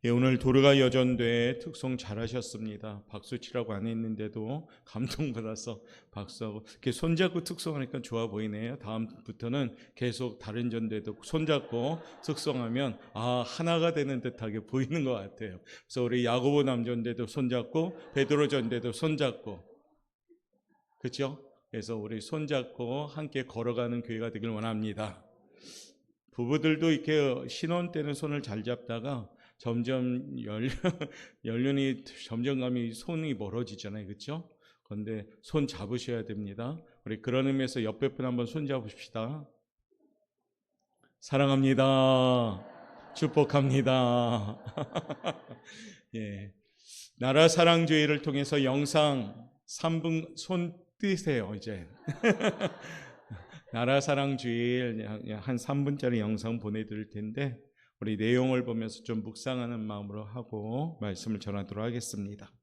예, 오늘 도르가 여전대 특송 잘하셨습니다. 박수 치라고 안 했는데도 감동받아서 박수하고 이렇게 손잡고 특송하니까 좋아 보이네요. 다음부터는 계속 다른 전대도 손잡고 특송하면 하나가 되는 듯하게 보이는 것 같아요. 그래서 우리 야고보 남전대도 손잡고 베드로 전대도 손잡고, 그렇죠? 그래서 우리 손잡고 함께 걸어가는 교회가 되길 원합니다. 부부들도 이렇게 신혼 때는 손을 잘 잡다가 점점 연륜이 점점 가면 손이 멀어지잖아요, 그렇죠? 그런데 손 잡으셔야 됩니다. 우리 그런 의미에서 옆에 분 한번 손 잡으십시다. 사랑합니다. 축복합니다. 예, 나라 사랑주의를 통해서 영상 3분 손 띄세요 이제. 나라 사랑주일 한 3분짜리 영상 보내드릴 텐데 우리 내용을 보면서 좀 묵상하는 마음으로 하고 말씀을 전하도록 하겠습니다.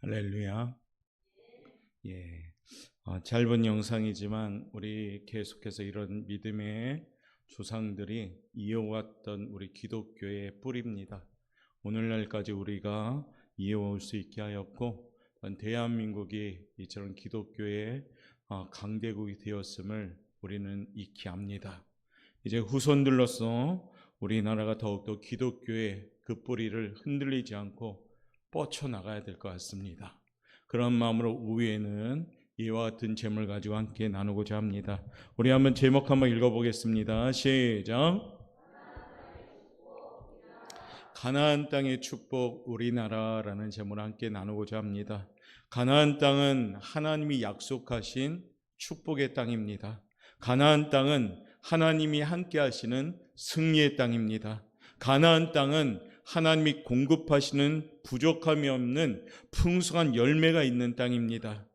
할렐루야. 예, 짧은 영상이지만 우리 계속해서 이런 믿음의 조상들이 이어왔던 우리 기독교의 뿌리입니다. 오늘날까지 우리가 이어올 수 있게 하였고 대한민국이 이처럼 기독교의 강대국이 되었음을 우리는 익히 압니다. 이제 후손들로서 우리나라가 더욱더 기독교의 그 뿌리를 흔들리지 않고 뻗쳐나가야 될 것 같습니다. 그런 마음으로 우위에는 이와 같은 제목을 가지고 함께 나누고자 합니다. 우리 한번 제목 한번 읽어보겠습니다. 시작. 가나안 땅의 축복 우리나라라는 제목을 함께 나누고자 합니다. 가나안 땅은 하나님이 약속하신 축복의 땅입니다. 가나안 땅은 하나님이 함께 하시는 승리의 땅입니다. 가나안 땅은 하나님이 공급하시는 부족함이 없는 풍성한 열매가 있는 땅입니다.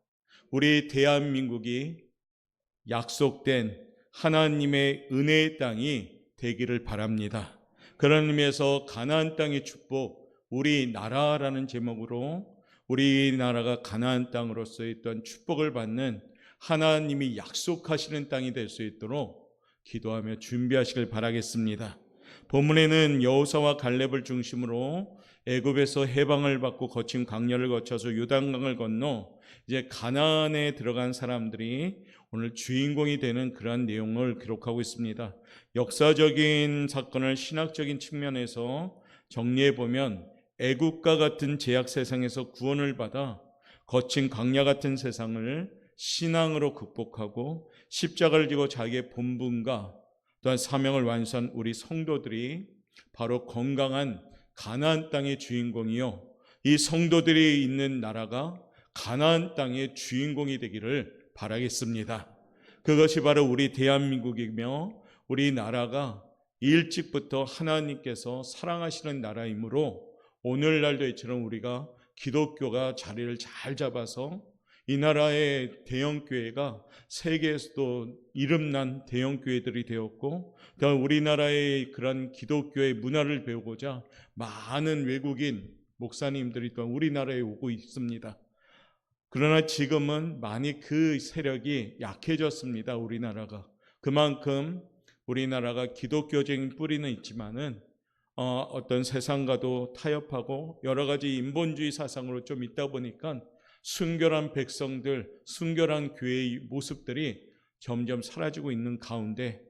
우리 대한민국이 약속된 하나님의 은혜의 땅이 되기를 바랍니다. 그런 의미에서 가나안 땅의 축복 우리나라라는 제목으로 우리나라가 가나안 땅으로서의 또한 축복을 받는 하나님이 약속하시는 땅이 될 수 있도록 기도하며 준비하시길 바라겠습니다. 본문에는 여호수아와 갈렙을 중심으로 애굽에서 해방을 받고 거친 광야를 거쳐서 요단강을 건너 이제 가나안에 들어간 사람들이 오늘 주인공이 되는 그러한 내용을 기록하고 있습니다. 역사적인 사건을 신학적인 측면에서 정리해 보면 애국과 같은 제약 세상에서 구원을 받아 거친 광야 같은 세상을 신앙으로 극복하고 십자가를 지고 자기의 본분과 또한 사명을 완수한 우리 성도들이 바로 건강한 가나안 땅의 주인공이요, 이 성도들이 있는 나라가 가나안 땅의 주인공이 되기를 바라겠습니다. 그것이 바로 우리 대한민국이며 우리나라가 일찍부터 하나님께서 사랑하시는 나라이므로 오늘날도 이처럼 우리가 기독교가 자리를 잘 잡아서 이 나라의 대형교회가 세계에서도 이름난 대형교회들이 되었고, 또 우리나라의 그런 기독교의 문화를 배우고자 많은 외국인 목사님들이 또 우리나라에 오고 있습니다. 그러나 지금은 많이 그 세력이 약해졌습니다. 우리나라가. 그만큼 우리나라가 기독교적인 뿌리는 있지만은 어떤 세상과도 타협하고 여러 가지 인본주의 사상으로 좀 있다 보니까 순결한 백성들, 순결한 교회의 모습들이 점점 사라지고 있는 가운데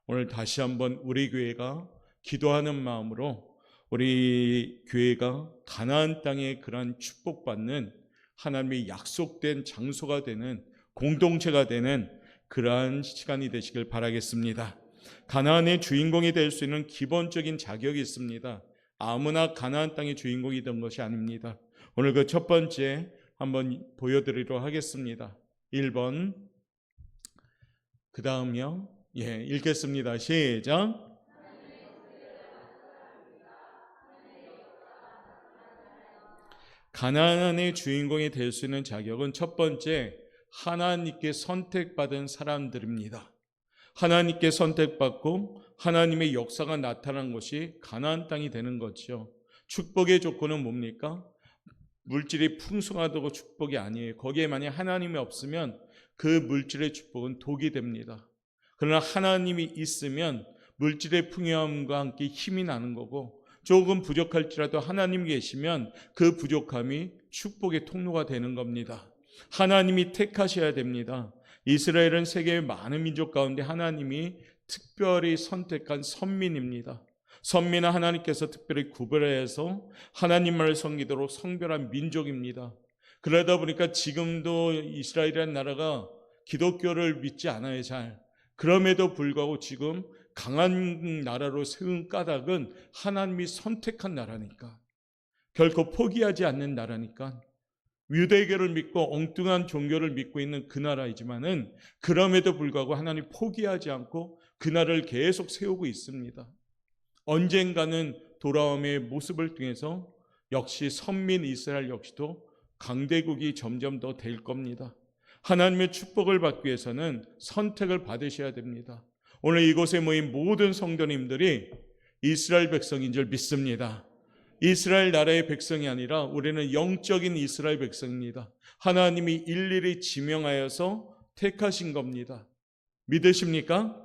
오늘 다시 한번 우리 교회가 기도하는 마음으로 우리 교회가 가나안 땅에 그러한 축복받는 하나님의 약속된 장소가 되는, 공동체가 되는 그러한 시간이 되시길 바라겠습니다. 가나안의 주인공이 될 수 있는 기본적인 자격이 있습니다. 아무나 가나안 땅의 주인공이 된 것이 아닙니다. 오늘 그 첫 번째 한번 보여드리도록 하겠습니다. 1번, 그 다음요. 읽겠습니다. 시작. 가나안의 주인공이 될 수 있는 자격은 첫 번째, 하나님께 선택받은 사람들입니다. 하나님께 선택받고 하나님의 역사가 나타난 것이 가나안 땅이 되는 거죠. 축복의 조건은 뭡니까? 물질이 풍성하다고 축복이 아니에요. 거기에 만약 하나님이 없으면 그 물질의 축복은 독이 됩니다. 그러나 하나님이 있으면 물질의 풍요함과 함께 힘이 나는 거고, 조금 부족할지라도 하나님이 계시면 그 부족함이 축복의 통로가 되는 겁니다. 하나님이 택하셔야 됩니다. 이스라엘은 세계의 많은 민족 가운데 하나님이 특별히 선택한 선민입니다. 선민은 하나님께서 특별히 구별해서 하나님만을 섬기도록 성별한 민족입니다. 그러다 보니까 지금도 이스라엘이라는 나라가 기독교를 믿지 않아요, 잘. 그럼에도 불구하고 지금 강한 나라로 세운 까닭은 하나님이 선택한 나라니까, 결코 포기하지 않는 나라니까, 유대교를 믿고 엉뚱한 종교를 믿고 있는 그 나라이지만은 그럼에도 불구하고 하나님 포기하지 않고 그 나라를 계속 세우고 있습니다. 언젠가는 돌아옴의 모습을 통해서 역시 선민 이스라엘 역시도 강대국이 점점 더 될 겁니다. 하나님의 축복을 받기 위해서는 선택을 받으셔야 됩니다. 오늘 이곳에 모인 모든 성도님들이 이스라엘 백성인 줄 믿습니다. 이스라엘 나라의 백성이 아니라 우리는 영적인 이스라엘 백성입니다. 하나님이 일일이 지명하여서 택하신 겁니다. 믿으십니까?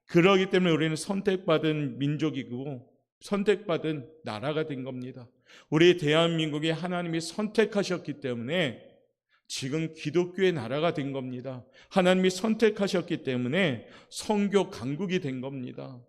그러기 때문에 우리는 선택받은 민족이고 선택받은 나라가 된 겁니다. 우리 대한민국이 하나님이 선택하셨기 때문에 지금 기독교의 나라가 된 겁니다. 하나님이 선택하셨기 때문에 선교 강국이 된 겁니다.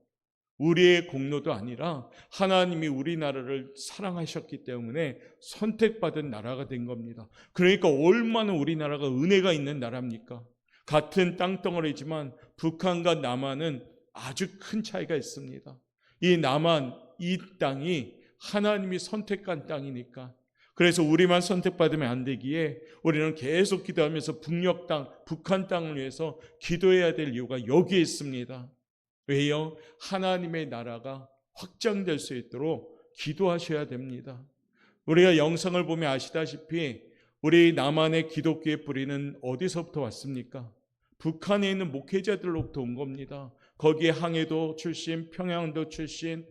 우리의 공로도 아니라 하나님이 우리나라를 사랑하셨기 때문에 선택받은 나라가 된 겁니다. 그러니까 얼마나 우리나라가 은혜가 있는 나라입니까? 같은 땅덩어리지만 북한과 남한은 아주 큰 차이가 있습니다. 이 남한, 이 땅이 하나님이 선택한 땅이니까, 그래서 우리만 선택받으면 안 되기에 우리는 계속 기도하면서 북녘 땅, 북한 땅을 위해서 기도해야 될 이유가 여기에 있습니다. 왜요? 하나님의 나라가 확장될 수 있도록 기도하셔야 됩니다. 우리가 영상을 보면 아시다시피 우리 남한의 기독교의 뿌리는 어디서부터 왔습니까? 북한에 있는 목회자들로부터 온 겁니다. 거기에 항해도 출신, 평양도 출신,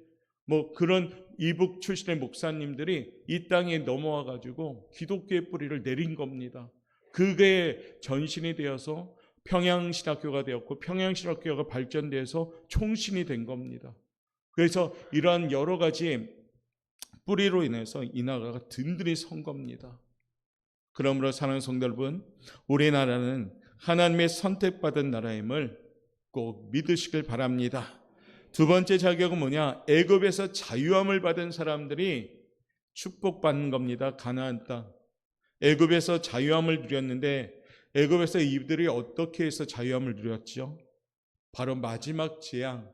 그런 이북 출신의 목사님들이 이 땅에 넘어와 가지고 기독교의 뿌리를 내린 겁니다. 그게 전신이 되어서 평양신학교가 되었고 평양신학교가 발전돼서 총신이 된 겁니다. 그래서 이러한 여러 가지 뿌리로 인해서 이 나라가 든든히 선 겁니다. 그러므로 사랑하는 성도 여러분, 우리나라는 하나님의 선택받은 나라임을 꼭 믿으시길 바랍니다. 두 번째 자격은 뭐냐? 애굽에서 자유함을 받은 사람들이 축복받는 겁니다. 가나안 땅. 애굽에서 자유함을 누렸는데 애굽에서 이들이 어떻게 해서 자유함을 누렸죠? 바로 마지막 재앙,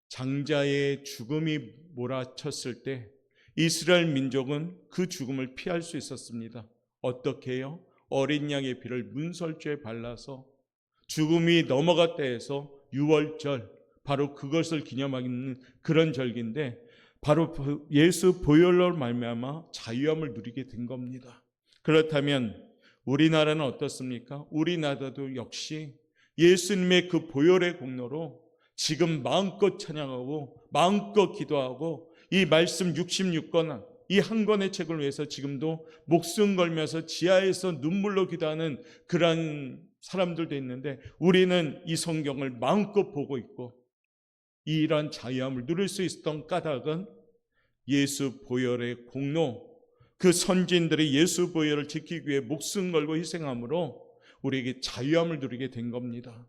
장자의 죽음이 몰아쳤을 때 이스라엘 민족은 그 죽음을 피할 수 있었습니다. 어떻게 해요? 어린 양의 피를 문설주에 발라서 죽음이 넘어갔다 해서 유월절, 바로 그것을 기념하는 그런 절기인데 바로 예수 보혈로 말미암아 자유함을 누리게 된 겁니다. 그렇다면 우리나라는 어떻습니까? 우리나라도 역시 예수님의 그 보혈의 공로로 지금 마음껏 찬양하고 마음껏 기도하고 이 말씀 66권 이 한 권의 책을 위해서 지금도 목숨 걸면서 지하에서 눈물로 기도하는 그런 사람들도 있는데 우리는 이 성경을 마음껏 보고 있고 이러한 자유함을 누릴 수 있었던 까닭은 예수 보혈의 공로, 그 선진들이 예수 보혈을 지키기 위해 목숨 걸고 희생함으로 우리에게 자유함을 누리게 된 겁니다.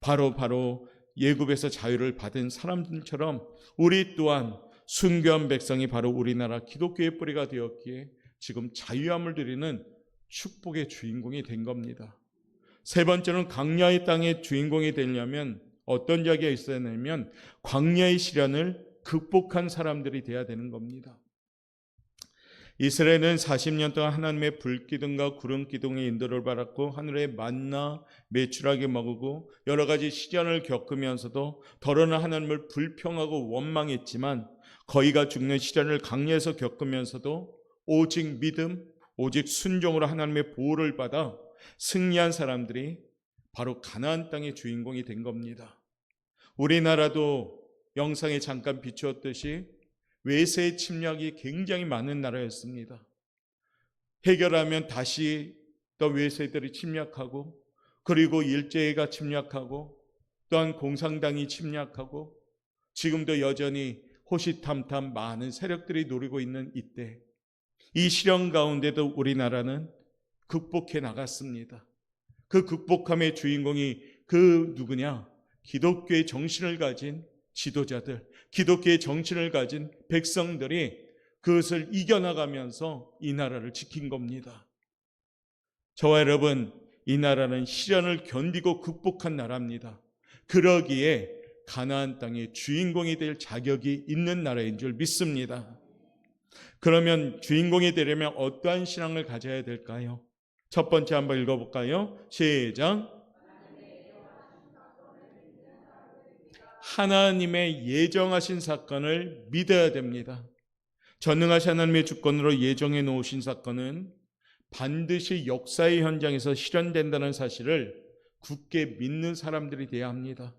바로 예굽에서 자유를 받은 사람들처럼 우리 또한 순교한 백성이 바로 우리나라 기독교의 뿌리가 되었기에 지금 자유함을 누리는 축복의 주인공이 된 겁니다. 세 번째는 광야의 땅의 주인공이 되려면 어떤 자기가 있어야 되냐면 광야의 시련을 극복한 사람들이 돼야 되는 겁니다. 이스라엘은 40년 동안 하나님의 불기둥과 구름기둥의 인도를 받았고 하늘의 만나 매출하게 먹고 여러 가지 시련을 겪으면서도 더러는 하나님을 불평하고 원망했지만 거의가 죽는 시련을 광야에서 겪으면서도 오직 믿음, 오직 순종으로 하나님의 보호를 받아 승리한 사람들이 바로 가나안 땅의 주인공이 된 겁니다. 우리나라도 영상에 잠깐 비추었듯이 외세의 침략이 굉장히 많은 나라였습니다. 해결하면 다시 또 외세들이 침략하고 그리고 일제가 침략하고 또한 공산당이 침략하고 지금도 여전히 호시탐탐 많은 세력들이 노리고 있는 이때 이 시련 가운데도 우리나라는 극복해 나갔습니다. 그 극복함의 주인공이 그 누구냐? 기독교의 정신을 가진 지도자들, 기독교의 정신을 가진 백성들이 그것을 이겨나가면서 이 나라를 지킨 겁니다. 저와 여러분, 이 나라는 시련을 견디고 극복한 나라입니다. 그러기에 가나안 땅의 주인공이 될 자격이 있는 나라인 줄 믿습니다. 그러면 주인공이 되려면 어떠한 신앙을 가져야 될까요? 첫 번째 한번 읽어볼까요? 시작. 하나님의 예정하신 사건을 믿어야 됩니다. 전능하신 하나님의 주권으로 예정해 놓으신 사건은 반드시 역사의 현장에서 실현된다는 사실을 굳게 믿는 사람들이 되어야 합니다.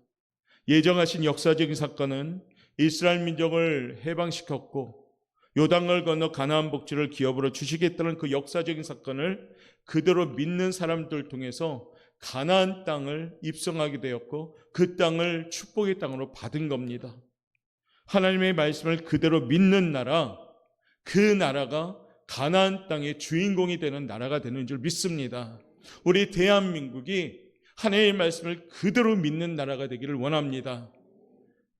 예정하신 역사적인 사건은 이스라엘 민족을 해방시켰고 요단강을 건너 가나안 복지를 기업으로 주시겠다는 그 역사적인 사건을 그대로 믿는 사람들 통해서 가나안 땅을 입성하게 되었고 그 땅을 축복의 땅으로 받은 겁니다. 하나님의 말씀을 그대로 믿는 나라, 그 나라가 가나안 땅의 주인공이 되는 나라가 되는 줄 믿습니다. 우리 대한민국이 하나님의 말씀을 그대로 믿는 나라가 되기를 원합니다.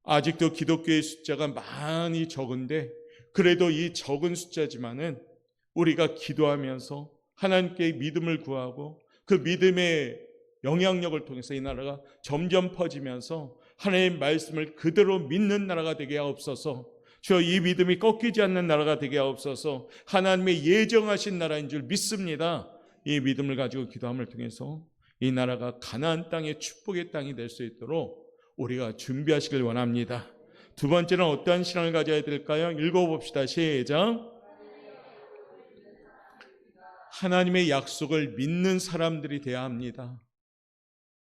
아직도 기독교의 숫자가 많이 적은데 그래도 이 적은 숫자지만은 우리가 기도하면서 하나님께 믿음을 구하고 그 믿음의 영향력을 통해서 이 나라가 점점 퍼지면서 하나님의 말씀을 그대로 믿는 나라가 되게 하옵소서. 주여, 이 믿음이 꺾이지 않는 나라가 되게 하옵소서. 하나님의 예정하신 나라인 줄 믿습니다. 이 믿음을 가지고 기도함을 통해서 이 나라가 가나안 땅의 축복의 땅이 될 수 있도록 우리가 준비하시길 원합니다. 두 번째는 어떠한 신앙을 가져야 될까요? 읽어봅시다. 시작. 하나님의 약속을 믿는 사람들이 되어야 합니다.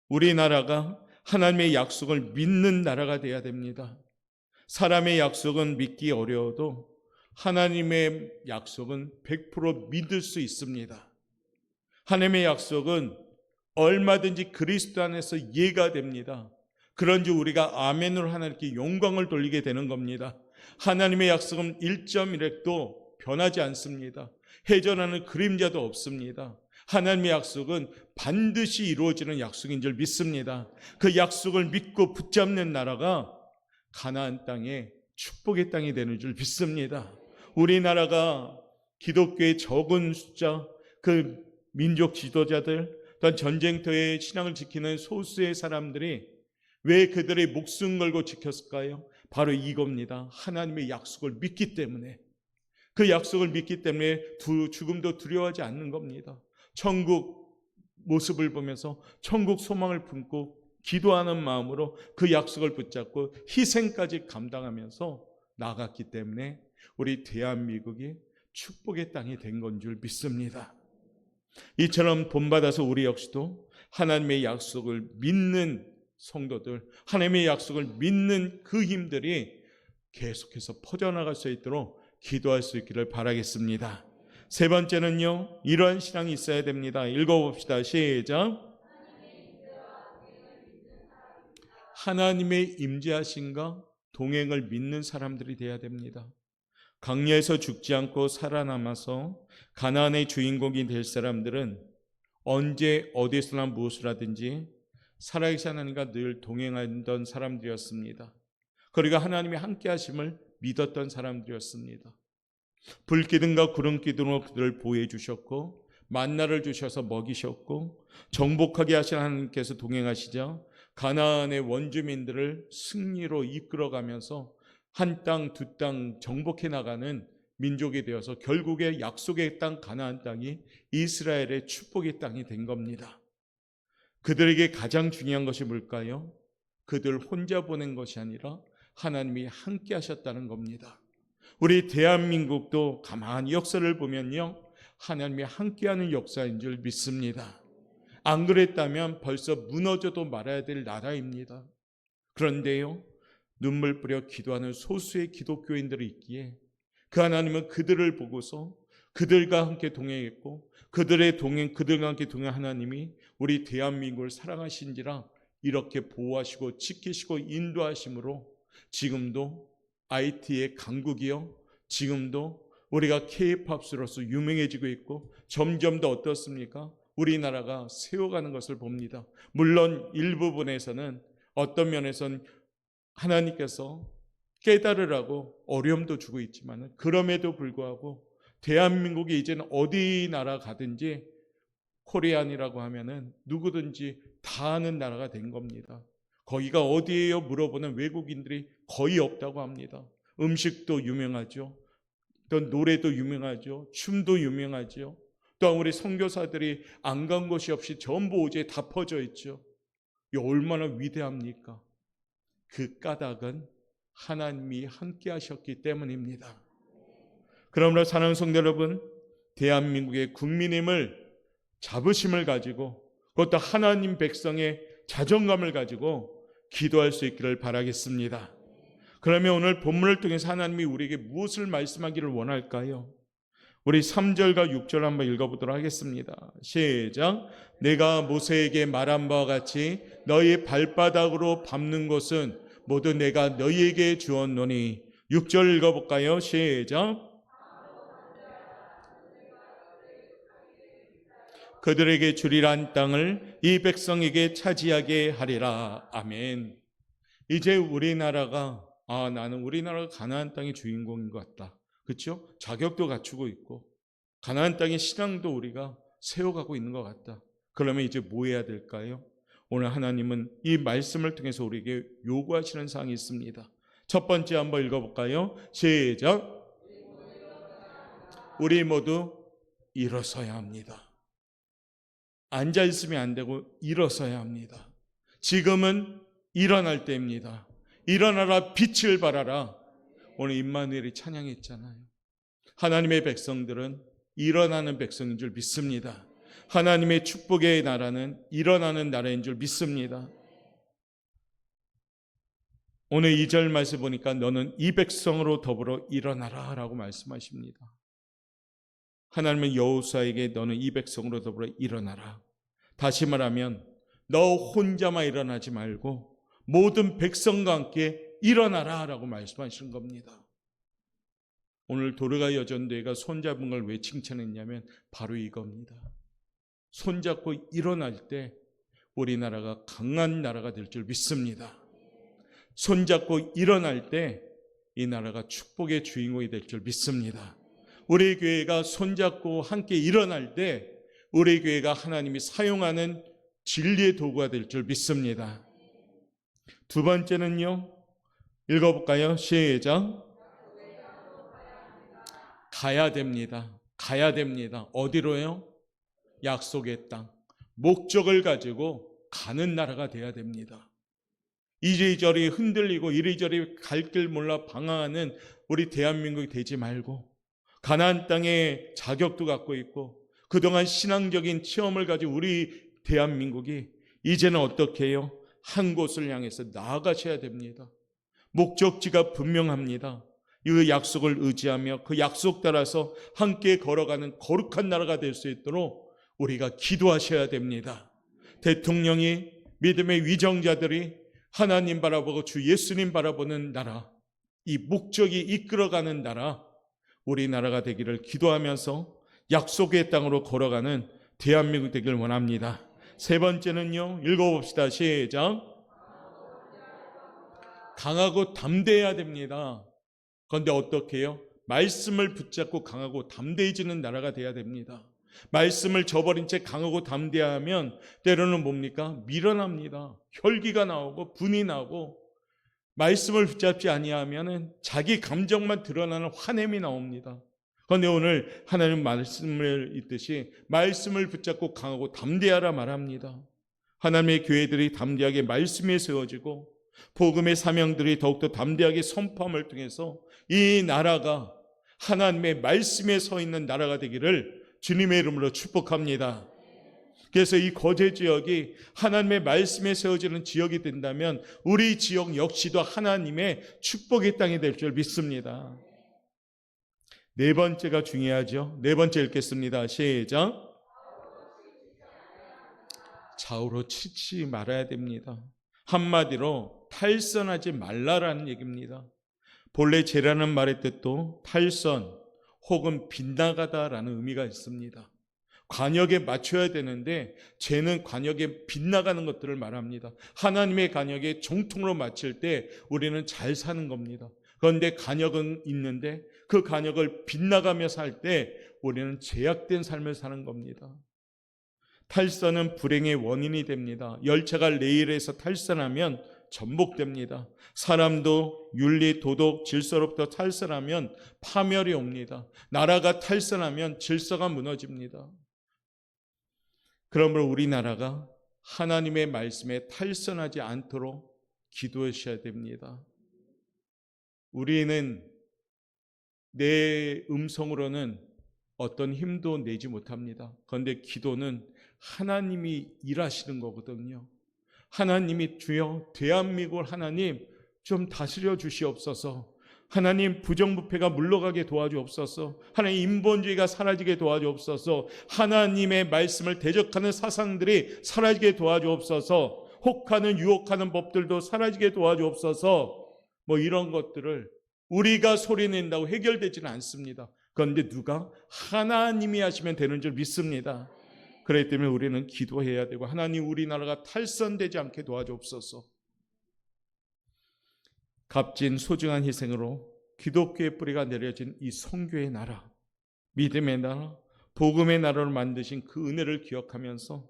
우리나라가 하나님의 약속을 믿는 나라가 되어야 됩니다. 사람의 약속은 믿기 어려워도 하나님의 약속은 100% 믿을 수 있습니다. 하나님의 약속은 얼마든지 그리스도 안에서 이해가 됩니다. 그런지 우리가 아멘으로 하나님께 영광을 돌리게 되는 겁니다. 하나님의 약속은 1.1획도 변하지 않습니다. 해전하는 그림자도 없습니다. 하나님의 약속은 반드시 이루어지는 약속인 줄 믿습니다. 그 약속을 믿고 붙잡는 나라가 가나안 땅의 축복의 땅이 되는 줄 믿습니다. 우리나라가 기독교의 적은 숫자, 그 민족 지도자들, 또한 전쟁터의 신앙을 지키는 소수의 사람들이 왜 그들의 목숨 걸고 지켰을까요? 바로 이겁니다. 하나님의 약속을 믿기 때문에, 그 약속을 믿기 때문에 죽음도 두려워하지 않는 겁니다. 천국 모습을 보면서 천국 소망을 품고 기도하는 마음으로 그 약속을 붙잡고 희생까지 감당하면서 나갔기 때문에 우리 대한민국이 축복의 땅이 된 건 줄 믿습니다. 이처럼 본받아서 우리 역시도 하나님의 약속을 믿는 성도들, 하나님의 약속을 믿는 그 힘들이 계속해서 퍼져나갈 수 있도록 기도할 수 있기를 바라겠습니다. 세 번째는요, 이러한 신앙이 있어야 됩니다. 읽어봅시다. 시작. 하나님의 임재하심과 동행을 믿는 사람들이 되어야 됩니다. 광야에서 죽지 않고 살아남아서 가나안의 주인공이 될 사람들은 언제 어디서나 무엇을 하든지 살아계신 하나님과 늘 동행하던 사람들이었습니다. 그리고 하나님의 함께 하심을 믿었던 사람들이었습니다. 불기둥과 구름기둥으로 그들을 보호해 주셨고 만나를 주셔서 먹이셨고 정복하게 하신 하나님께서 동행하시자 가나안의 원주민들을 승리로 이끌어가면서 한 땅, 두 땅 정복해 나가는 민족이 되어서 결국에 약속의 땅 가나안 땅이 이스라엘의 축복의 땅이 된 겁니다. 그들에게 가장 중요한 것이 뭘까요? 그들 혼자 보낸 것이 아니라 하나님이 함께 하셨다는 겁니다. 우리 대한민국도 가만히 역사를 보면요, 하나님이 함께하는 역사인 줄 믿습니다. 안 그랬다면 벌써 무너져도 말아야 될 나라입니다. 그런데요, 눈물 뿌려 기도하는 소수의 기독교인들이 있기에 그 하나님은 그들을 보고서 그들과 함께 동행했고 그들과 함께 동행한 하나님이 우리 대한민국을 사랑하신지라 이렇게 보호하시고 지키시고 인도하심으로 지금도 IT의 강국이요, 지금도 우리가 K-팝스로서 유명해지고 있고 점점 더 어떻습니까? 우리나라가 세워가는 것을 봅니다. 물론 일부분에서는 어떤 면에서는 하나님께서 깨달으라고 어려움도 주고 있지만 그럼에도 불구하고 대한민국이 이제는 어디 나라 가든지 코리안이라고 하면은 누구든지 다 아는 나라가 된 겁니다. 거기가 어디예요? 물어보는 외국인들이 거의 없다고 합니다. 음식도 유명하죠. 또 노래도 유명하죠. 춤도 유명하죠. 또 우리 선교사들이 안 간 곳이 없이 전부 오지에 다 퍼져 있죠. 이 얼마나 위대합니까? 그 까닭은 하나님이 함께 하셨기 때문입니다. 그러므로 사랑하는 성도 여러분, 대한민국의 국민임을 자부심을 가지고 그것도 하나님 백성의 자존감을 가지고 기도할 수 있기를 바라겠습니다. 그러면 오늘 본문을 통해서 하나님이 우리에게 무엇을 말씀하기를 원할까요? 우리 3절과 6절 한번 읽어보도록 하겠습니다. 시작. 내가 모세에게 말한 바와 같이 너희 발바닥으로 밟는 것은 모두 내가 너희에게 주었노니. 6절 읽어볼까요? 시작. 그들에게 주리란 땅을 이 백성에게 차지하게 하리라. 아멘. 이제 우리나라가 나는 우리나라가 가나안 땅의 주인공인 것 같다. 그렇죠? 자격도 갖추고 있고 가나안 땅의 신앙도 우리가 세워가고 있는 것 같다. 그러면 이제 뭐 해야 될까요? 오늘 하나님은 이 말씀을 통해서 우리에게 요구하시는 사항이 있습니다. 첫 번째 한번 읽어볼까요? 시작. 우리 모두 일어서야 합니다. 앉아있으면 안 되고 일어서야 합니다. 지금은 일어날 때입니다. 일어나라, 빛을 발하라. 오늘 임마누엘이 찬양했잖아요. 하나님의 백성들은 일어나는 백성인 줄 믿습니다. 하나님의 축복의 나라는 일어나는 나라인 줄 믿습니다. 오늘 2절 말씀 보니까 너는 이 백성으로 더불어 일어나라 라고 말씀하십니다. 하나님은 여호수아에게 너는 이 백성으로 더불어 일어나라. 다시 말하면 너 혼자만 일어나지 말고 모든 백성과 함께 일어나라 라고 말씀하시는 겁니다. 오늘 도르가 여전대가 손잡은 걸 왜 칭찬했냐면 바로 이겁니다. 손잡고 일어날 때 우리나라가 강한 나라가 될 줄 믿습니다. 손잡고 일어날 때 이 나라가 축복의 주인공이 될 줄 믿습니다. 우리 교회가 손잡고 함께 일어날 때 우리 교회가 하나님이 사용하는 진리의 도구가 될 줄 믿습니다. 두 번째는요, 읽어볼까요? 시작. 가야 됩니다. 가야 됩니다. 어디로요? 약속의 땅. 목적을 가지고 가는 나라가 돼야 됩니다. 이리저리 흔들리고 이리저리 갈 길 몰라 방황하는 우리 대한민국이 되지 말고 가나안 땅에 자격도 갖고 있고 그동안 신앙적인 체험을 가지고 우리 대한민국이 이제는 어떻게 해요? 한 곳을 향해서 나아가셔야 됩니다. 목적지가 분명합니다. 이 약속을 의지하며 그 약속 따라서 함께 걸어가는 거룩한 나라가 될 수 있도록 우리가 기도하셔야 됩니다. 대통령이 믿음의 위정자들이 하나님 바라보고 주 예수님 바라보는 나라, 이 목적이 이끌어가는 나라, 우리나라가 되기를 기도하면서 약속의 땅으로 걸어가는 대한민국 되기를 원합니다. 세 번째는요, 읽어봅시다. 시작. 강하고 담대해야 됩니다. 그런데 어떻게 해요? 말씀을 붙잡고 강하고 담대해지는 나라가 돼야 됩니다. 말씀을 저버린 채 강하고 담대하면 때로는 뭡니까? 밀어납니다. 혈기가 나오고 분이 나고 말씀을 붙잡지 아니하면 자기 감정만 드러나는 화냄이 나옵니다. 그런데 오늘 하나님 말씀을 읽듯이 말씀을 붙잡고 강하고 담대하라 말합니다. 하나님의 교회들이 담대하게 말씀에 세워지고 복음의 사명들이 더욱더 담대하게 선포함을 통해서 이 나라가 하나님의 말씀에 서 있는 나라가 되기를 주님의 이름으로 축복합니다. 그래서 이 거제 지역이 하나님의 말씀에 세워지는 지역이 된다면 우리 지역 역시도 하나님의 축복의 땅이 될 줄 믿습니다. 네 번째가 중요하죠. 네 번째 읽겠습니다. 시작. 좌우로 치지 말아야 됩니다. 한마디로 탈선하지 말라라는 얘기입니다. 본래 죄라는 말의 뜻도 탈선 혹은 빗나가다라는 의미가 있습니다. 관역에 맞춰야 되는데 죄는 관역에 빗나가는 것들을 말합니다. 하나님의 관역에 정통으로 맞출 때 우리는 잘 사는 겁니다. 그런데 관역은 있는데 그 관역을 빗나가며 살 때 우리는 제약된 삶을 사는 겁니다. 탈선은 불행의 원인이 됩니다. 열차가 레일에서 탈선하면 전복됩니다. 사람도 윤리, 도덕, 질서로부터 탈선하면 파멸이 옵니다. 나라가 탈선하면 질서가 무너집니다. 그러므로 우리나라가 하나님의 말씀에 탈선하지 않도록 기도하셔야 됩니다. 우리는 내 음성으로는 어떤 힘도 내지 못합니다. 그런데 기도는 하나님이 일하시는 거거든요. 하나님이 주여 대한민국을 하나님 좀 다스려 주시옵소서. 하나님 부정부패가 물러가게 도와주옵소서. 하나님 인본주의가 사라지게 도와주옵소서. 하나님의 말씀을 대적하는 사상들이 사라지게 도와주옵소서. 혹하는 유혹하는 법들도 사라지게 도와주옵소서. 뭐 이런 것들을 우리가 소리낸다고 해결되지는 않습니다. 그런데 누가? 하나님이 하시면 되는 줄 믿습니다. 그렇기 때문에 우리는 기도해야 되고 하나님 우리나라가 탈선되지 않게 도와주옵소서. 값진 소중한 희생으로 기독교의 뿌리가 내려진 이 선교의 나라, 믿음의 나라, 복음의 나라를 만드신 그 은혜를 기억하면서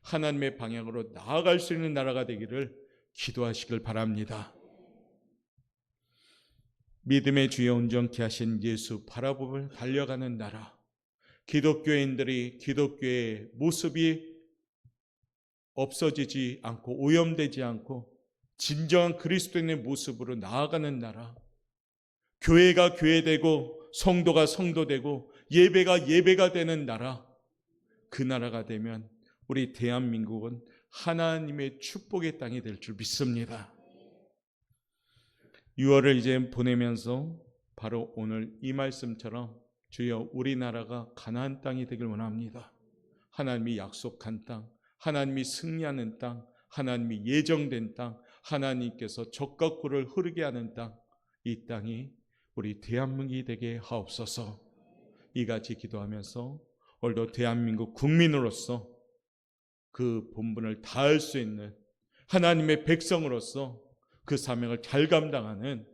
하나님의 방향으로 나아갈 수 있는 나라가 되기를 기도하시길 바랍니다. 믿음의 주여 온전케 하신 예수 바라보며 달려가는 나라, 기독교인들이 기독교의 모습이 없어지지 않고 오염되지 않고 진정한 그리스도인의 모습으로 나아가는 나라, 교회가 교회되고 성도가 성도되고 예배가 예배가 되는 나라, 그 나라가 되면 우리 대한민국은 하나님의 축복의 땅이 될 줄 믿습니다. 6월을 이제 보내면서 바로 오늘 이 말씀처럼 주여 우리나라가 가나안 땅이 되길 원합니다. 하나님이 약속한 땅, 하나님이 승리하는 땅, 하나님이 예정된 땅, 하나님께서 적과 꿀을 흐르게 하는 땅, 이 땅이 우리 대한민국이 되게 하옵소서. 이같이 기도하면서 오늘도 대한민국 국민으로서 그 본분을 다할 수 있는 하나님의 백성으로서 그 사명을 잘 감당하는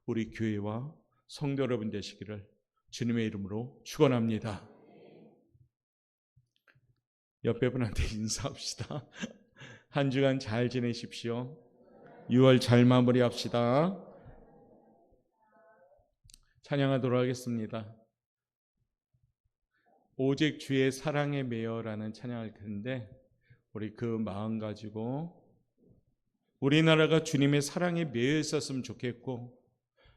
우리 교회와 성도 여러분 되시기를 주님의 이름으로 축원합니다. 옆에 분한테 인사합시다. 한 주간 잘 지내십시오. 6월 잘 마무리합시다. 찬양하도록 하겠습니다. 오직 주의 사랑에 매여라는 찬양을 듣는데 우리 그 마음 가지고 우리나라가 주님의 사랑에 매여 있었으면 좋겠고,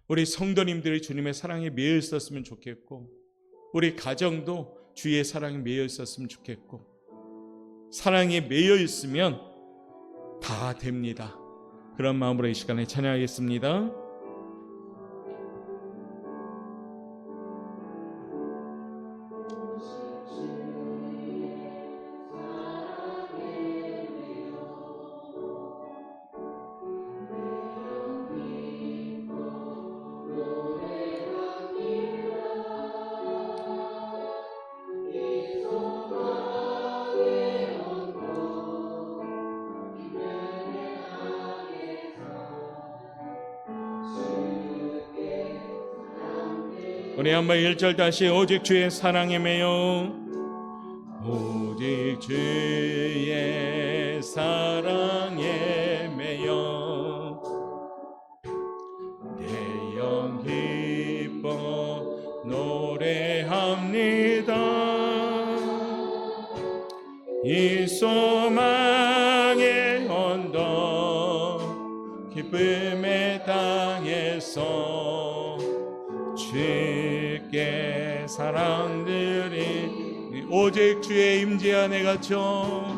우리 성도님들이 주님의 사랑에 매여 있었으면 좋겠고, 우리 가정도 주의 사랑에 매여 있었으면 좋겠고, 사랑에 매여 있으면 다 됩니다. 그런 마음으로 이 시간에 찬양하겠습니다. 우리 한번 1절 다시 오직 주의 사랑에 매여 오직 주의 사랑에 매여 내 영 기뻐 노래합니다. 이 소망의 언덕 기쁨의 땅에서 주께 사랑들이 오직 주의 임재 안에 갇혀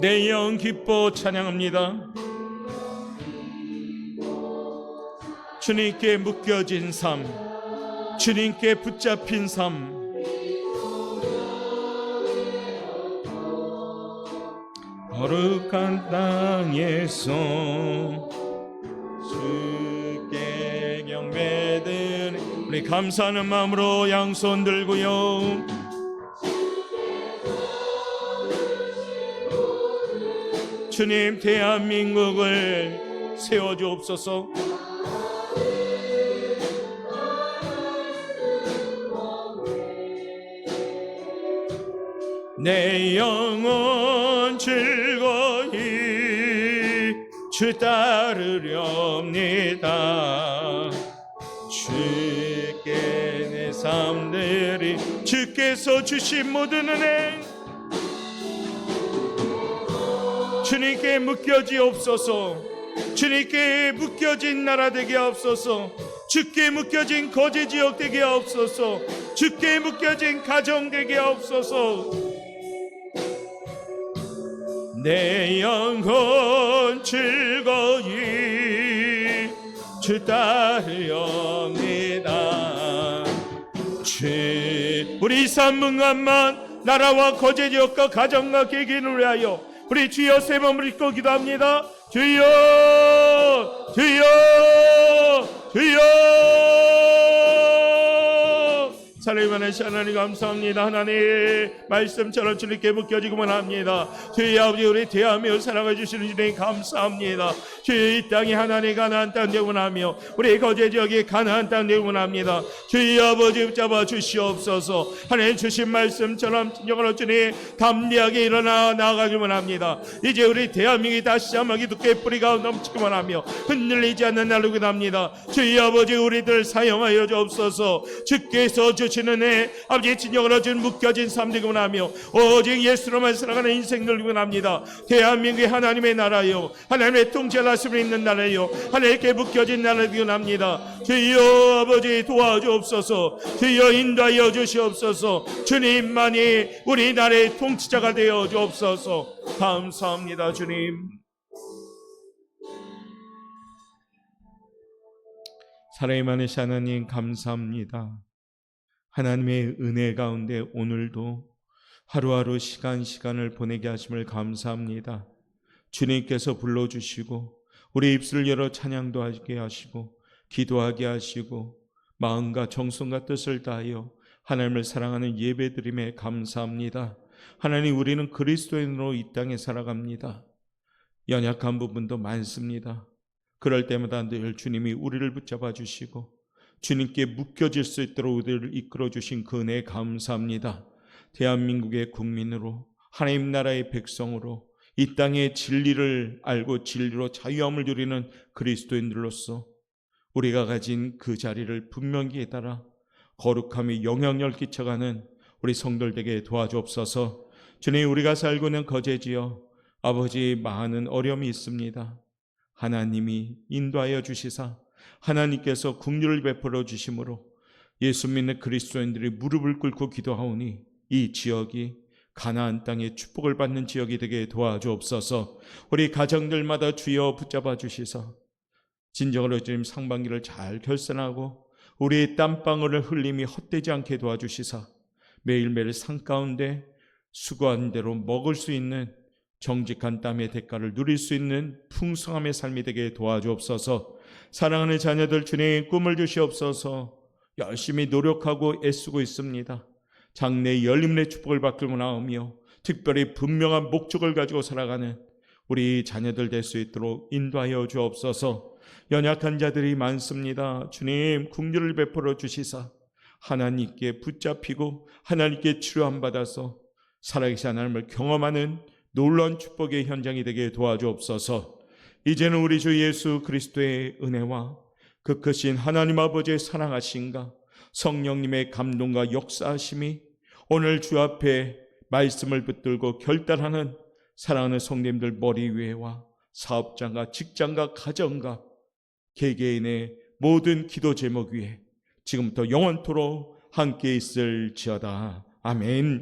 내 영 기뻐 찬양합니다. 주님께 묶여진 삶, 주님께 붙잡힌 삶, 거룩한 땅에서 주께 경배드리 우리 감사하는 마음으로 양손 들고요. 주님 대한민국을 세워주옵소서. 내 영혼 즐거이 주 따르렵니다. 주께 내 삶들이 주께서 주신 모든 은혜 주님께 묶여지옵소서. 주님께 묶여진 나라 되게 하옵소서. 주께 묶여진 거제 지역 되게 하옵소서. 주께 묶여진 가정 되게 하옵소서. 내 영혼 즐거이 주 따르옵니다. 주 우리 3분간만 나라와 거제 지역과 가정과 개개인을 위하여 우리 주여 세 번 부르고 기도합니다. 주여 주여 주여. 사랑의 하나님, 하나님 감사합니다. 하나님 말씀처럼 주님께 묶여지고만 합니다. 주여 아버지 우리 대한민국을 사랑해 주시는 주님 감사합니다. 주여 이 땅이 하나님 가나안 땅 되고만 하며 우리 거제 지역이 가나안 땅 되고만 합니다. 주여 아버지 붙잡아 주시옵소서. 하나님 주신 말씀처럼 진정으로 주님 담대하게 일어나 나아가기만 합니다. 이제 우리 대한민국이 다시 한번 기독교의 뿌리가 넘치기만 하며 흔들리지 않는 날로 기도합니다. 주여 아버지 우리들 사용하여 주옵소서. 주께서 주시는 애 아버지 진정으로 준 묶여진 삶 되기만 하며 오직 예수로만 살아가는 인생들 되기만 합니다. 대한민국이 하나님의 나라요 하나님의 통치를 할 수 있는 나라요 하나님께 묶여진 나라 되기만 합니다. 주여 아버지 도와주옵소서. 주여 인도하여 주시옵소서. 주님만이 우리나라의 통치자가 되어 주옵소서. 감사합니다. 주님 사랑이 많으신 하나님 감사합니다. 하나님의 은혜 가운데 오늘도 하루하루 시간을 보내게 하심을 감사합니다. 주님께서 불러주시고 우리 입술을 열어 찬양도 하게 하시고 기도하게 하시고 마음과 정성과 뜻을 다하여 하나님을 사랑하는 예배드림에 감사합니다. 하나님, 우리는 그리스도인으로 이 땅에 살아갑니다. 연약한 부분도 많습니다. 그럴 때마다 늘 주님이 우리를 붙잡아 주시고 주님께 묶여질 수 있도록 우리를 이끌어 주신 그 은혜에 감사합니다. 대한민국의 국민으로, 하나님 나라의 백성으로, 이 땅의 진리를 알고 진리로 자유함을 누리는 그리스도인들로서 우리가 가진 그 자리를 분명히 깨달아 거룩함이 영향력을 끼쳐가는 우리 성도들 되게 도와주옵소서. 주님, 우리가 살고 있는 거제지요, 아버지, 많은 어려움이 있습니다. 하나님이 인도하여 주시사 하나님께서 긍휼을 베풀어 주심으로 예수 믿는 그리스도인들이 무릎을 꿇고 기도하오니 이 지역이 가나안 땅의 축복을 받는 지역이 되게 도와주옵소서. 우리 가정들마다 주여 붙잡아 주시사 진정으로 주님 상반기를 잘 결산하고 우리의 땀방울을 흘림이 헛되지 않게 도와주시사 매일매일 산 가운데 수고한 대로 먹을 수 있는 정직한 땀의 대가를 누릴 수 있는 풍성함의 삶이 되게 도와주옵소서. 사랑하는 자녀들, 주님의 꿈을 주시옵소서. 열심히 노력하고 애쓰고 있습니다. 장래의 열림의 축복을 받길 원하오며 특별히 분명한 목적을 가지고 살아가는 우리 자녀들 될 수 있도록 인도하여 주옵소서. 연약한 자들이 많습니다. 주님, 긍휼을 베풀어 주시사 하나님께 붙잡히고 하나님께 치료함 받아서 살아계신 하나님을 경험하는 놀라운 축복의 현장이 되게 도와주옵소서. 이제는 우리 주 예수 그리스도의 은혜와 그 크신 하나님 아버지의 사랑하심과 성령님의 감동과 역사하심이 오늘 주 앞에 말씀을 붙들고 결단하는 사랑하는 성도님들 머리 위에와 사업장과 직장과 가정과 개개인의 모든 기도 제목 위에 지금부터 영원토록 함께 있을지어다. 아멘.